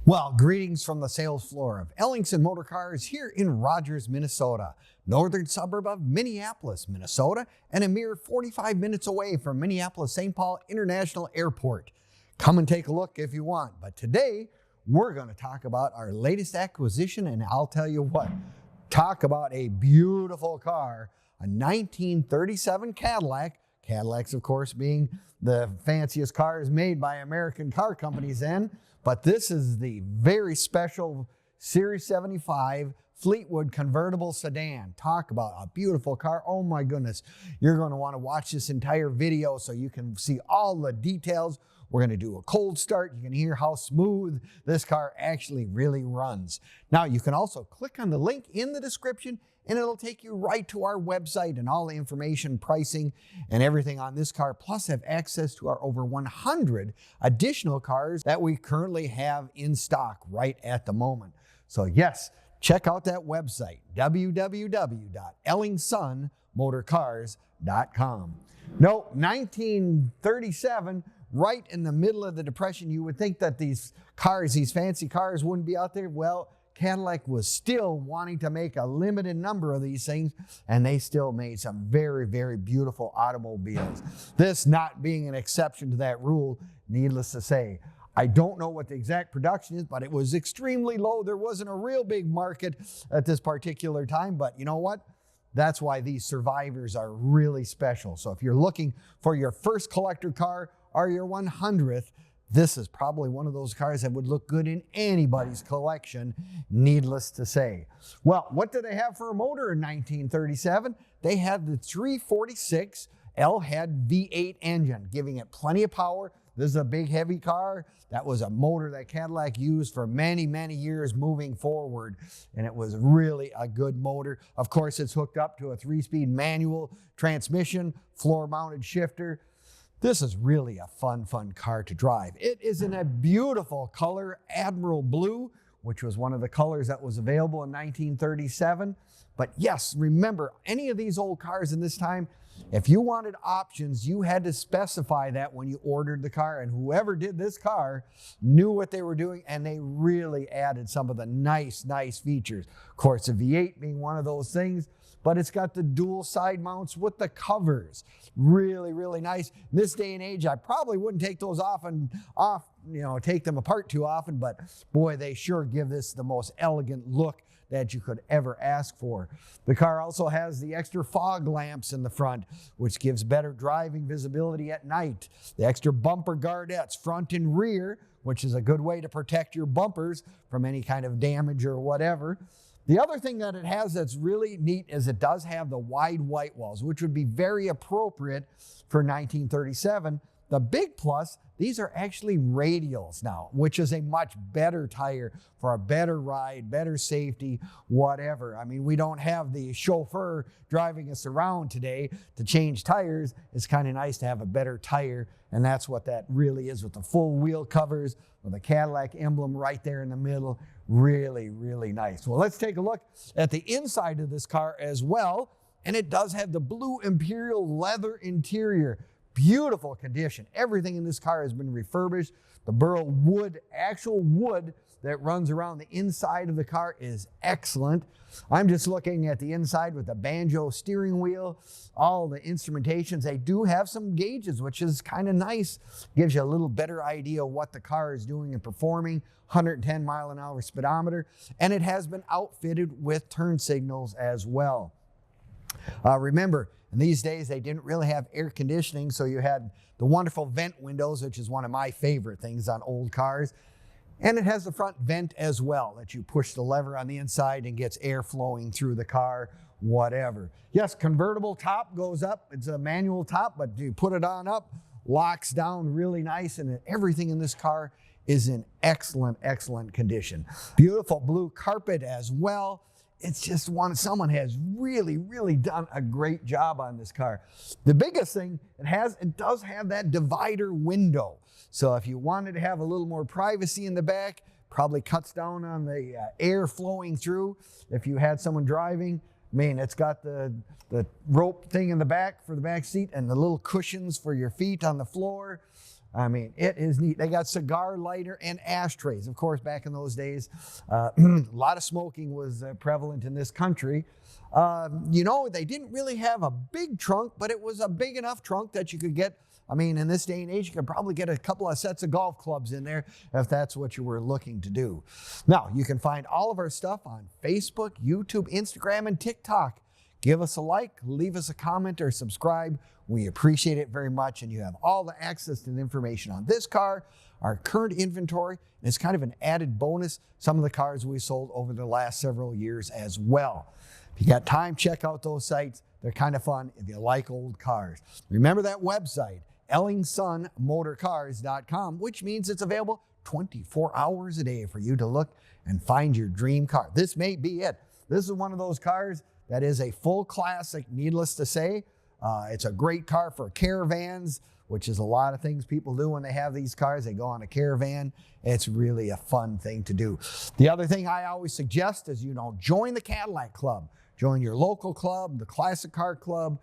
Well, greetings from the sales floor of Ellingson Motor Cars here in Rogers, Minnesota, northern suburb of Minneapolis, Minnesota, and a mere 45 minutes away from Minneapolis-St. Paul International Airport. Come and take a look if you want, but today we're going to talk about our latest acquisition, and I'll tell you what, talk about a beautiful car, a 1937 Cadillac. Cadillacs, of course, being the fanciest cars made by American car companies then. But this is the very special Series 75 Fleetwood Convertible Sedan. Talk about a beautiful car. Oh my goodness. You're going to want to watch this entire video so you can see all the details. We're going to do a cold start. You can hear how smooth this car actually really runs. Now, you can also click on the link in the description and it'll take you right to our website and all the information, pricing, and everything on this car, plus have access to our over 100 additional cars that we currently have in stock right at the moment. So yes, check out that website, www.ellingsonmotorcars.com. No, 1937, right in the middle of the Depression. You would think that these cars, these fancy cars, wouldn't be out there. Well, Cadillac was still wanting to make a limited number of these things, and they still made some very, very beautiful automobiles. This not being an exception to that rule, needless to say. I don't know what the exact production is, but it was extremely low. There wasn't a real big market at this particular time, but you know what? That's why these survivors are really special. So if you're looking for your first collector car or your 100th, this is probably one of those cars that would look good in anybody's collection, needless to say. Well, what did they have for a motor in 1937? They had the 346 L-head V8 engine, giving it plenty of power. This is a big, heavy car. That was a motor that Cadillac used for many, many years moving forward, and it was really a good motor. Of course, it's hooked up to a 3-speed manual transmission, floor-mounted shifter. This is really a fun car to drive. It is in a beautiful color, Admiral Blue, which was one of the colors that was available in 1937. But yes, remember, any of these old cars in this time, if you wanted options, you had to specify that when you ordered the car, and whoever did this car knew what they were doing, and they really added some of the nice features. Of course, the V8 being one of those things, but it's got the dual side mounts with the covers. Really nice. In this day and age, I probably wouldn't take those take them apart too often, but boy, they sure give this the most elegant look that you could ever ask for. The car also has the extra fog lamps in the front, which gives better driving visibility at night. The extra bumper guardettes, front and rear, which is a good way to protect your bumpers from any kind of damage or whatever. The other thing that it has that's really neat is it does have the wide white walls, which would be very appropriate for 1937. The big plus, these are actually radials now, which is a much better tire for a better ride, better safety, whatever. I mean, we don't have the chauffeur driving us around today to change tires. It's kind of nice to have a better tire, and that's what that really is with the full wheel covers, with the Cadillac emblem right there in the middle. Really nice. Well, let's take a look at the inside of this car as well, and it does have the Blue Imperial leather interior. Beautiful condition. Everything in this car has been refurbished. The burl wood, actual wood that runs around the inside of the car is excellent. I'm just looking at the inside with the banjo steering wheel, all the instrumentations. They do have some gauges, which is kind of nice. Gives you a little better idea of what the car is doing and performing. 110 mile an hour speedometer, and it has been outfitted with turn signals as well. Remember, in these days, they didn't really have air conditioning, so you had the wonderful vent windows, which is one of my favorite things on old cars. And it has the front vent as well, that you push the lever on the inside and gets air flowing through the car, whatever. Yes, convertible top goes up. It's a manual top, but you put it on up, locks down really nice, and everything in this car is in excellent condition. Beautiful blue carpet as well. It's just someone has really done a great job on this car. The biggest thing it does have that divider window. So if you wanted to have a little more privacy in the back, probably cuts down on the air flowing through. If you had someone driving, I mean, it's got the rope thing in the back for the back seat and the little cushions for your feet on the floor. I mean, it is neat. They got cigar lighter and ashtrays. Of course, back in those days, a lot of smoking was prevalent in this country. You know, they didn't really have a big trunk, but it was a big enough trunk that you could get, I mean, in this day and age, you could probably get a couple of sets of golf clubs in there if that's what you were looking to do. Now, you can find all of our stuff on Facebook, YouTube, Instagram, and TikTok. Give us a like, leave us a comment, or subscribe. We appreciate it very much, and you have all the access to the information on this car, our current inventory, and it's kind of an added bonus, some of the cars we sold over the last several years as well. If you got time, check out those sites. They're kind of fun if you like old cars. Remember that website, ellingsonmotorcars.com, which means it's available 24 hours a day for you to look and find your dream car. This may be it. This is one of those cars that is a full classic, needless to say. It's a great car for caravans, which is a lot of things people do when they have these cars. They go on a caravan. It's really a fun thing to do. The other thing I always suggest is, you know, join the Cadillac Club. Join your local club, the Classic Car Club,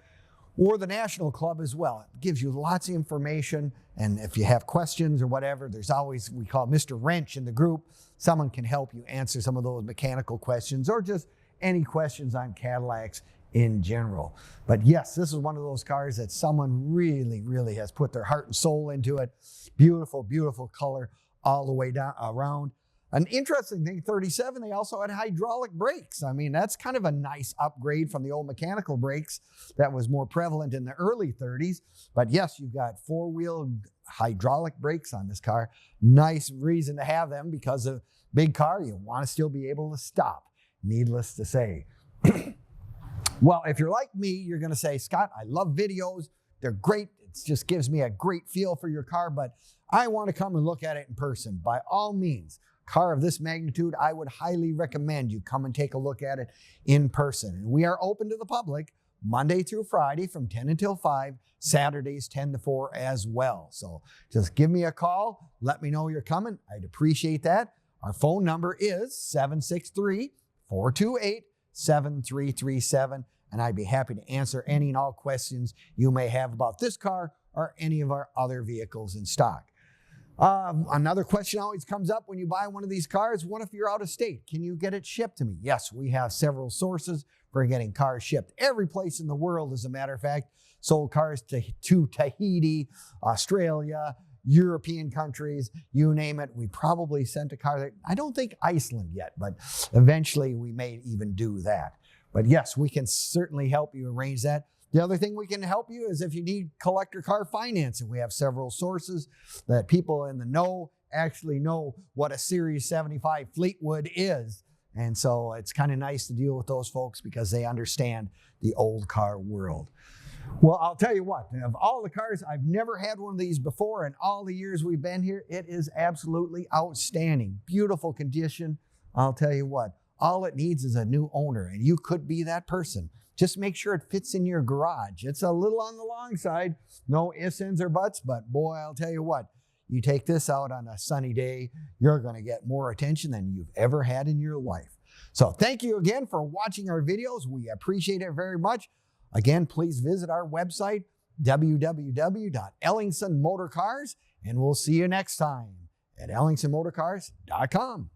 or the National Club as well. It gives you lots of information, and if you have questions or whatever, there's always, we call Mr. Wrench in the group. Someone can help you answer some of those mechanical questions or just any questions on Cadillacs in general. But yes, this is one of those cars that someone really, really has put their heart and soul into it. Beautiful, beautiful color all the way down around. An interesting thing, 37, they also had hydraulic brakes. I mean, that's kind of a nice upgrade from the old mechanical brakes that was more prevalent in the early 30s. But yes, you've got four-wheel hydraulic brakes on this car. Nice reason to have them, because a big car, you want to still be able to stop, needless to say. Well, if you're like me, you're going to say, Scott, I love videos. They're great. It just gives me a great feel for your car, but I want to come and look at it in person. By all means, car of this magnitude, I would highly recommend you come and take a look at it in person. And we are open to the public Monday through Friday from 10 until 5, Saturdays 10 to 4 as well. So just give me a call. Let me know you're coming. I'd appreciate that. Our phone number is 763-428-7337, and I'd be happy to answer any and all questions you may have about this car or any of our other vehicles in stock. Another question always comes up when you buy one of these cars. What if you're out of state? Can you get it shipped to me? Yes, we have several sources for getting cars shipped. Every place in the world, as a matter of fact, sold cars to Tahiti, Australia, European countries, you name it. We probably sent a car there. I don't think Iceland yet, but eventually we may even do that. But yes, we can certainly help you arrange that. The other thing we can help you is if you need collector car financing. We have several sources that people in the know actually know what a Series 75 Fleetwood is. And so it's kind of nice to deal with those folks because they understand the old car world. Well, I'll tell you what, of all the cars, I've never had one of these before in all the years we've been here. It is absolutely outstanding. Beautiful condition. I'll tell you what, all it needs is a new owner, and you could be that person. Just make sure it fits in your garage. It's a little on the long side, no ifs, ands, or buts, but boy, I'll tell you what, you take this out on a sunny day, you're going to get more attention than you've ever had in your life. So thank you again for watching our videos. We appreciate it very much. Again, please visit our website, www.ellingsonmotorcars, and we'll see you next time at ellingsonmotorcars.com.